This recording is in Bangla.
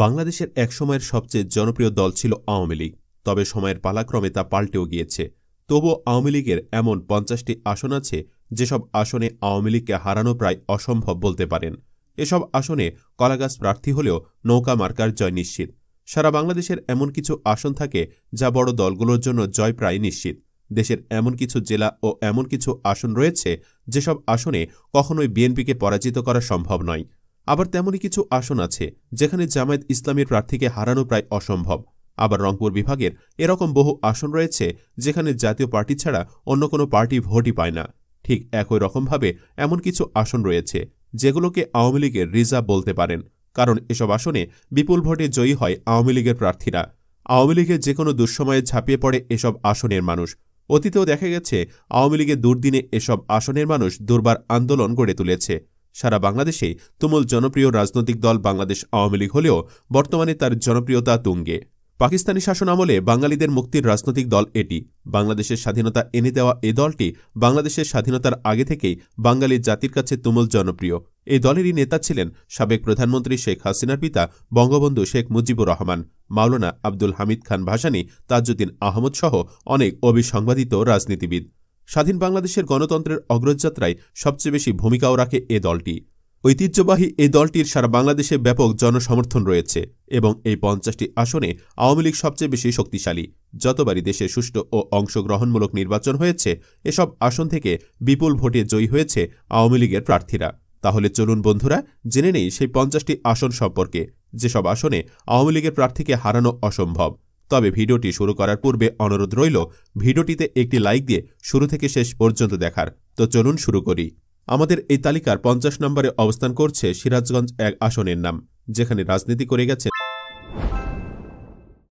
বাংলাদেশের একসময়ের সবচেয়ে জনপ্রিয় দল ছিল আওয়ামী লীগ। তবে সময়ের পালাক্রমে তা পাল্টেও গিয়েছে। তবুও আওয়ামী লীগের এমন ৫০টি আসন আছে যেসব আসনে আওয়ামী লীগকে হারানো প্রায় অসম্ভব বলতে পারেন। এসব আসনে কলাগাছ প্রার্থী হলেও নৌকা মার্কার জয় নিশ্চিত। সারা বাংলাদেশের এমন কিছু আসন থাকে যা বড় দলগুলোর জন্য জয় প্রায় নিশ্চিত। দেশের এমন কিছু জেলা ও এমন কিছু আসন রয়েছে যেসব আসনে কখনোই বিএনপিকে পরাজিত করা সম্ভব নয়। আবার তেমনই কিছু আসন আছে যেখানে জামায়াত ইসলামীর প্রার্থীকে হারানো প্রায় অসম্ভব। আবার রংপুর বিভাগের এরকম বহু আসন রয়েছে যেখানে জাতীয় পার্টি ছাড়া অন্য কোনো পার্টি ভোটই পায় না। ঠিক একই রকমভাবে এমন কিছু আসন রয়েছে যেগুলোকে আওয়ামী লীগের রিজার্ভ বলতে পারেন, কারণ এসব আসনে বিপুল ভোটে জয়ী হয় আওয়ামী লীগের প্রার্থীরা। আওয়ামী লীগের যে কোনো দুঃসময়ে ঝাঁপিয়ে পড়ে এসব আসনের মানুষ। অতীতেও দেখা গেছে আওয়ামী লীগের দুর্দিনে এসব আসনের মানুষ দুর্বার আন্দোলন গড়ে তুলেছে। সারা বাংলাদেশে তুমুল জনপ্রিয় রাজনৈতিক দল বাংলাদেশ আওয়ামী লীগ হলেও বর্তমানে তার জনপ্রিয়তা তুঙ্গে। পাকিস্তানি শাসন আমলে বাঙালিদের মুক্তির রাজনৈতিক দল এটি। বাংলাদেশের স্বাধীনতা এনে দেওয়া এ দলটি বাংলাদেশের স্বাধীনতার আগে থেকেই বাঙালি জাতির কাছে তুমুল জনপ্রিয়। এই দলেরই নেতা ছিলেন সাবেক প্রধানমন্ত্রী শেখ হাসিনার পিতা বঙ্গবন্ধু শেখ মুজিবুর রহমান, মাওলানা আব্দুল হামিদ খান ভাসানী, তাজউদ্দিন আহমদ সহ অনেক অবিসংবাদিত রাজনীতিবিদ। স্বাধীন বাংলাদেশের গণতন্ত্রের অগ্রযাত্রায় সবচেয়ে বেশি ভূমিকাও রাখে এ দলটি। ঐতিহ্যবাহী এই দলটির সারা বাংলাদেশে ব্যাপক জনসমর্থন রয়েছে এবং এই ৫০টি আসনে আওয়ামী লীগ সবচেয়ে বেশি শক্তিশালী। যতবারই দেশে সুষ্ঠু ও অংশগ্রহণমূলক নির্বাচন হয়েছে এসব আসন থেকে বিপুল ভোটে জয়ী হয়েছে আওয়ামী লীগের প্রার্থীরা। তাহলে চলুন বন্ধুরা জেনে নেই সেই ৫০টি আসন সম্পর্কে যেসব আসনে আওয়ামী লীগের প্রার্থীকে হারানো অসম্ভব। তবে ভিডিওটি শুরু করার পূর্বে অনুরোধ রইল ভিডিওটিতে একটি লাইক দিয়ে শুরু থেকে শেষ পর্যন্ত দেখার। তো চলুন শুরু করি। আমাদের এই তালিকার ৫০ নম্বরে অবস্থান করছে সিরাজগঞ্জ ১ আসনের নাম, যেখানে রাজনীতি করে গেছেন